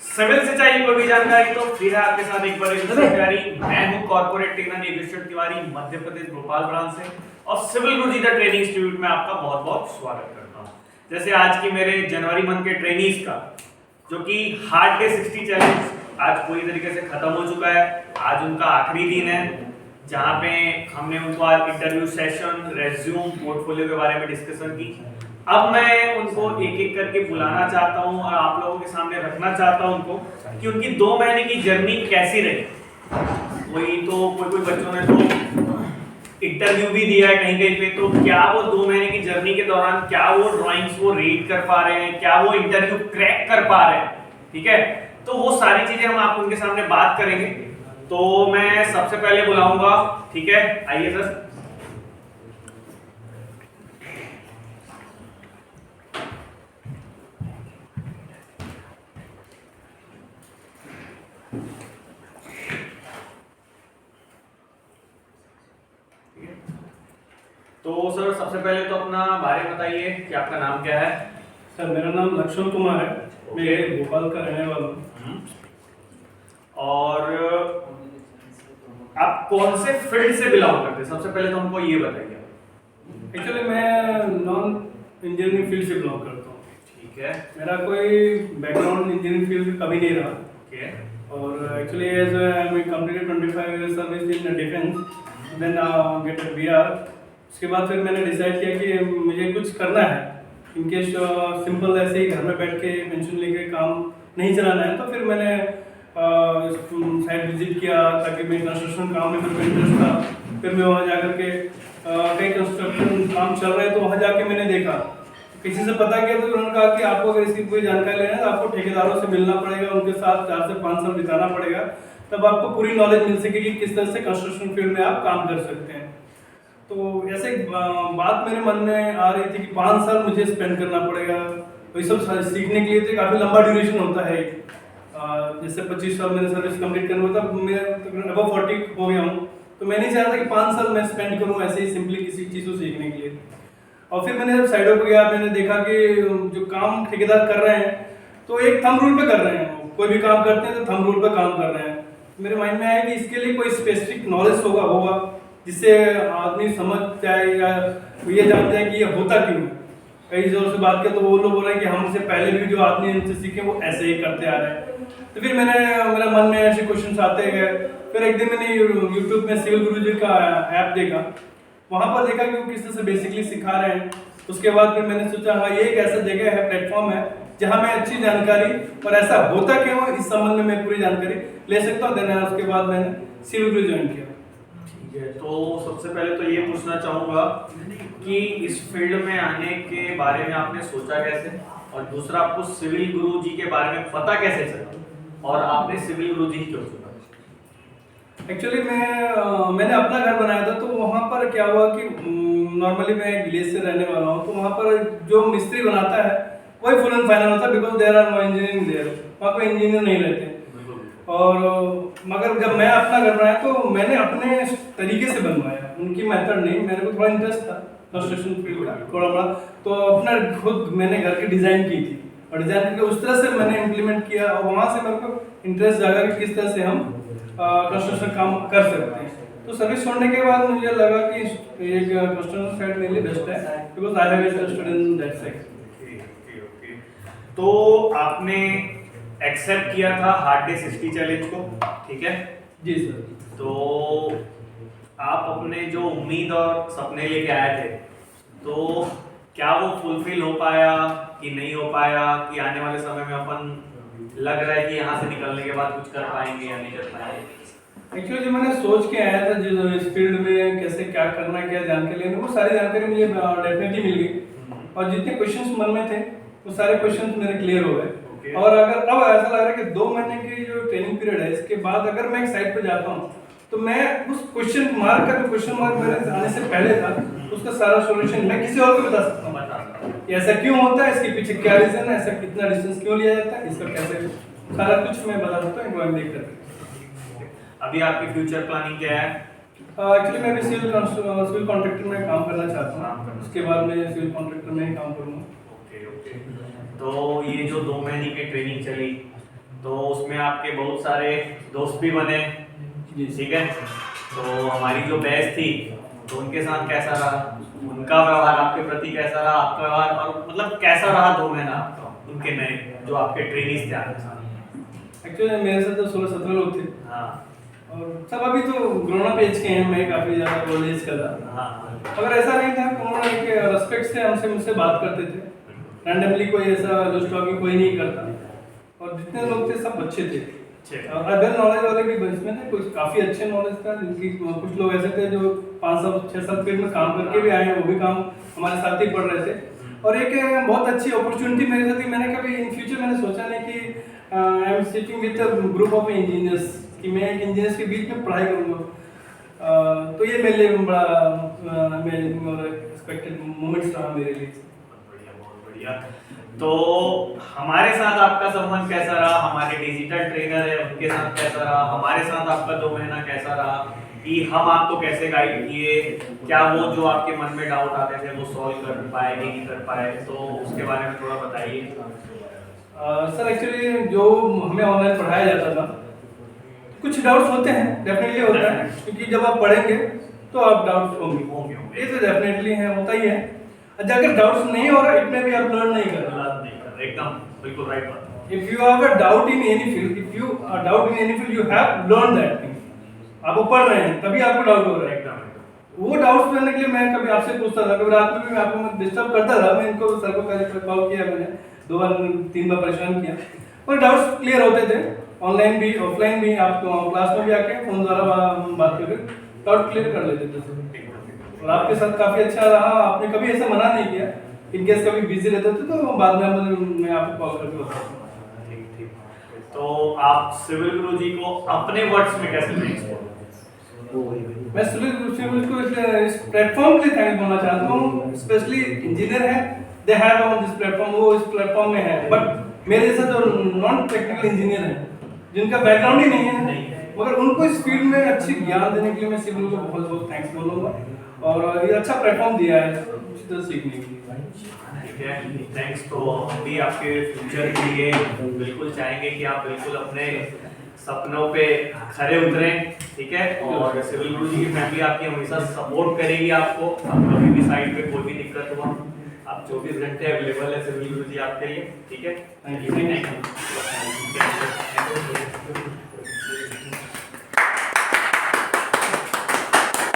Civil से चाहिए कोई भी जानकारी तो फिर है आपके साथ एक बार जानकारी। मैं हूं corporate technology agriculture Tiwari, Madhya Pradesh Bhopal branch से, और civil Guruji the training institute में आपका बहुत बहुत स्वागत करता हूं। जैसे आज की मेरे जनवरी मंथ के ट्रेनिंग्स का जो कि हार्ड डे 60 चैलेंज आज पूरी तरीके से खत्म हो चुका है। आज उनका आखिरी दिन है जहां पे हमने उनको आज इंटरव्यू सेशन, रेज्यूम, पोर्टफोलियो के बारे में डिस्कशन की। अब मैं उनको एक एक करके बुलाना चाहता हूं और आप लोगों के सामने रखना चाहता हूं उनको कि उनकी 2 महीने की जर्नी कैसी रही। कोई बच्चों ने तो इंटरव्यू भी दिया है कहीं कहीं पे, तो क्या वो 2 महीने की जर्नी के दौरान क्या वो ड्राइंग्स वो रीड कर पा रहे हैं, क्या वो इंटरव्यू क्रैक कर पा रहे हैं, ठीक है। तो वो सारी चीजें हम आप उनके सामने बात करेंगे। तो मैं सबसे पहले बुलाऊंगा, ठीक है, आइए सर। तो सर सबसे पहले तो अपना बारे में बताइए कि आपका नाम क्या है। सर मेरा नाम लक्ष्मण कुमार है। मैं भोपाल का रहने वाला हूँ। और आप कौन से फील्ड से बिलोंग करते हैं, सबसे पहले तो हमको ये बताइए। एक्चुअली मैं नॉन इंजीनियरिंग फील्ड से बिलोंग करता हूँ। ठीक है। मेरा कोई बैकग्राउंड इंजीनियरिंग फील्ड कभी नहीं रहा। ओके। और actually as I completed 25 years service in defence, then get a BR. उसके बाद फिर मैंने डिसाइड किया कि मुझे कुछ करना है। इनकेस सिंपल ऐसे ही घर में बैठ के पेंशन लेके काम नहीं चलाना है, तो फिर मैंने साइट विजिट किया ताकि मैं कंस्ट्रक्शन काम में मेरे इंटरेस्ट था। फिर मैं वहाँ जाकर के कई कंस्ट्रक्शन काम चल रहे हैं, तो वहाँ जाके मैंने देखा, किसी से पता किया, तो उन्होंने कहा कि आपको अगर इसकी कोई जानकारी लेना है तो आपको ठेकेदारों से मिलना पड़ेगा, उनके साथ 4 से 5 साल बिताना पड़ेगा, तब आपको पूरी नॉलेज मिल सकेगी किस तरह से कंस्ट्रक्शन फील्ड में आप काम कर सकते हैं। तो ऐसे बात मेरे मन में आ रही थी कि 5 साल मुझे स्पेंड करना पड़ेगा, वही सब सीखने के लिए। तो काफ़ी लंबा ड्यूरेशन होता है। जैसे 25 साल मैंने सर्विस कंप्लीट करना होता, मैं तकरीबन अबव 40 हो गया हूँ, तो मैं नहीं चाहता कि 5 साल मैं स्पेंड करूँ ऐसे ही सिंपली किसी चीज़ को सीखने के लिए। और फिर मैंने जब साइडों पर गया, मैंने देखा कि जो काम ठेकेदार कर रहे हैं तो एक थंब रूल पे कर रहे हैं। कोई भी काम करते हैं तो थंब रूल पे काम कर रहे हैं। मेरे माइंड में आया कि इसके लिए कोई स्पेसिफिक नॉलेज होगा जिससे आदमी समझ जाए या ये जान जाए कि ये होता क्यों है। कई जोर से बात किया तो वो लोग बोल रहे हैं कि हमसे पहले भी जो आदमी इनसे सीखे वो ऐसे ही करते आ रहे हैं। तो फिर मेरा मन में ऐसे क्वेश्चन आते गए। फिर एक दिन मैंने यूट्यूब में सिविल गुरुजी का ऐप देखा, वहाँ पर देखा कि वो किस तरह से बेसिकली सिखा रहे हैं। उसके बाद फिर मैंने सोचा हाँ ये एक ऐसा जगह है, प्लेटफॉर्म है जहाँ मैं अच्छी जानकारी और ऐसा होता क्यों इस संबंध में मैं पूरी जानकारी ले सकता हूँ। देन उसके बाद मैंने सिविल गुरु ज्वाइन किया। तो सबसे पहले तो ये पूछना चाहूंगा कि इस फील्ड में आने के बारे में आपने सोचा कैसे, और दूसरा आपको सिविल गुरुजी के बारे में पता कैसे चला, और आपने सिविल गुरुजी क्यों चुना। एक्चुअली मैंने अपना घर बनाया था, तो वहाँ पर क्या हुआ कि नॉर्मली मैं विलेज से रहने वाला हूँ, तो वहाँ पर जो मिस्त्री बनाता है वही फुल एंड फाइनल होता है, because there are no engineering there. वहाँ कोई इंजीनियर नहीं रहते। और मगर जब मैं अपना घर बनाया तो मैंने अपने तरीके से बनवाया, उनकी मेथड नहीं। मेरे को थोड़ा इंटरेस्ट था कंस्ट्रक्शन फील्ड का थोड़ा बड़ा, तो अपना खुद मैंने घर की डिज़ाइन की थी और डिज़ाइन करके उस तरह से मैंने इम्प्लीमेंट किया। और वहाँ से मेरे को इंटरेस्ट जागा कि किस तरह से हम कंस्ट्रक्शन काम कर सकते हैं। तो सर्विस छोड़ने के बाद मुझे लगा कि एक कंस्ट्रक्शन साइड मेरे लिए बेस्ट है, because I have interested in that side. तो आपने एक्सेप्ट किया था हार्ड डे 60 चैलेंज को, ठीक है जी सर। तो आप अपने जो उम्मीद और सपने लेके आए थे, तो क्या वो फुलफिल हो पाया कि नहीं हो पाया, कि आने वाले समय में अपन लग रहा है कि यहाँ से निकलने के बाद कुछ कर पाएंगे या नहीं कर पाएंगे। एक्चुअली जो मैंने सोच के आया था जो इस फील्ड में कैसे क्या करना क्या जानकारी लेनी, वो सारी जानकारी मुझे डेफिनेटली मिल गई। और जितने क्वेश्चंस मन में थे वो सारे क्वेश्चंस मेरे क्लियर हो गए। और अगर अब ऐसा लग रहा है कि 2 महीने की जो ट्रेनिंग पीरियड है, इसके बाद अगर मैं एक साइट पे जाता हूँ तो मैं उस क्वेश्चन मार्क मेरे आने से पहले था, उसका सारा सॉल्यूशन मैं किसी और को बता सकता हूँ। ऐसा क्यों होता है, इसके पीछे क्या रीजन है, ऐसा कितना डिस्टेंस क्यों लिया जाता है, इसका कैसे, सारा कुछ मैं बता सकता हूँ ड्राइंग देख कर। अभी आपकी फ्यूचर प्लानिंग क्या है। एक्चुअली मैं भी सिविल कॉन्ट्रैक्टर में काम करना चाहता हूँ। उसके बाद मैं सिविल कॉन्ट्रैक्टर में ही काम करूँगा। ओके। तो ये जो 2 महीने की ट्रेनिंग चली, तो उसमें आपके बहुत सारे दोस्त भी बने, जी। ठीक है। तो हमारी जो बैच थी तो उनके साथ कैसा रहा, उनका व्यवहार आपके प्रति कैसा रहा, आपका व्यवहार, और मतलब कैसा रहा 2 महीना आपका उनके नए जो आपके ट्रेनिंग्स थे आपके साथ? एक्चुअली मेरे साथ तो 16-17 लोग थे, हाँ और सब अभी तो ग्रोन अप एज के हैं, मैं काफ़ी ज़्यादा ओल्ड एज का था। हाँ मगर ऐसा नहीं था, उन्होंने एक रेस्पेक्ट से हमसे मुझसे बात करते थे। रैंडमली कोई ऐसा जो स्टॉकिंग कोई नहीं करता, और जितने लोग थे सब अच्छे थे। अदर नॉलेज वाले भी इसमें थे, कुछ काफ़ी अच्छे नॉलेज था, जिनकी कुछ लोग ऐसे थे जो 5 साल 6 साल फील्ड में काम करके भी आए हैं, वो भी काम हमारे साथ ही पढ़ रहे थे। और एक बहुत अच्छी अपॉर्चुनिटी मेरे साथ थी। मैंने कभी इन फ्यूचर मैंने सोचा नहीं कि I am sitting with a group of engineers, कि मैं एक इंजीनियर्स के बीच में पढ़ाई करूँगा। तो ये मेरे लिए बड़ा एक्सपेक्टेड मोमेंट्स रहा मेरे लिए। बहुत बढ़िया। तो हमारे साथ आपका संबंध कैसा रहा, हमारे डिजिटल ट्रेनर है उनके साथ कैसा रहा, हमारे साथ आपका 2 महीना कैसा रहा, कि हम आपको कैसे गाइड किए, क्या वो जो आपके मन में डाउट आते थे वो सॉल्व कर पाए कि नहीं कर पाए, तो उसके बारे में थोड़ा बताइए। सर एक्चुअली जो हमें ऑनलाइन पढ़ाया जाता था, कुछ डाउट्स होते हैं, डेफिनेटली होता है, क्योंकि जब आप पढ़ेंगे तो आप डाउट्स होंगे, ये तो डेफिनेटली है, होता ही है। अच्छा, अगर डाउट्स नहीं हो रहा, इतने भी आप लर्न नहीं कर रहे। एकदम बिल्कुल राइट बात। If you have a doubt in any field, if you doubt in any field, you have learn that thing. आप वो पढ़ रहे हैं तभी आपको डाउट हो रहा है। एकदम वो डाउट्स करने के लिए मैं कभी आपसे पूछता था, कभी रात में भी मैं आपको डिस्टर्ब करता था। मैं इनको सर को कॉल किया, मैंने 2 बार 3 बार परेशान किया, पर डाउट्स क्लियर होते थे। ऑनलाइन भी ऑफलाइन भी, आप क्लास में भी आके फोन द्वारा बात करके डाउट क्लियर कर लेते थे। और आपके साथ काफ़ी अच्छा रहा, आपने कभी ऐसा मना नहीं किया। इन केस कभी बिजी रहते थे तो बाद में मैं आपको कॉल करके बताता हूँ। ठीक। तो आप सिविल गुरु जी को अपने वर्ड्स में कैसे थैंक्स बोलोगे? मैं सिविल को इस प्लेटफॉर्म के लिए थैंक्स बोलना चाहता हूँ। स्पेशली इंजीनियर है, they have on this platform, वो इस प्लेटफॉर्म में है। बट मेरे जैसा जो नॉन टेक्निकल इंजीनियर है, जिनका बैकग्राउंड ही नहीं है, मगर उनको इस फील्ड में अच्छी ज्ञान देने के लिए मैं सिविल को बहुत बहुत थैंक्स बोलूँगा। और ये अच्छा प्लेटफॉर्म दिया है इसी तरह सीखने के लिए। ठीक है, थैंक्स। तो हम भी आपके फ्यूचर के लिए बिल्कुल चाहेंगे कि आप बिल्कुल अपने सपनों पे खरे उतरें, ठीक है। और सिविल गुरु जी की फैमिली आपकी हमेशा सपोर्ट करेगी आपको, आप कभी भी साइड पे कोई भी दिक्कत हुआ, आप 24 घंटे अवेलेबल है सिविल गुरु जी आपके लिए, ठीक है। Thank you.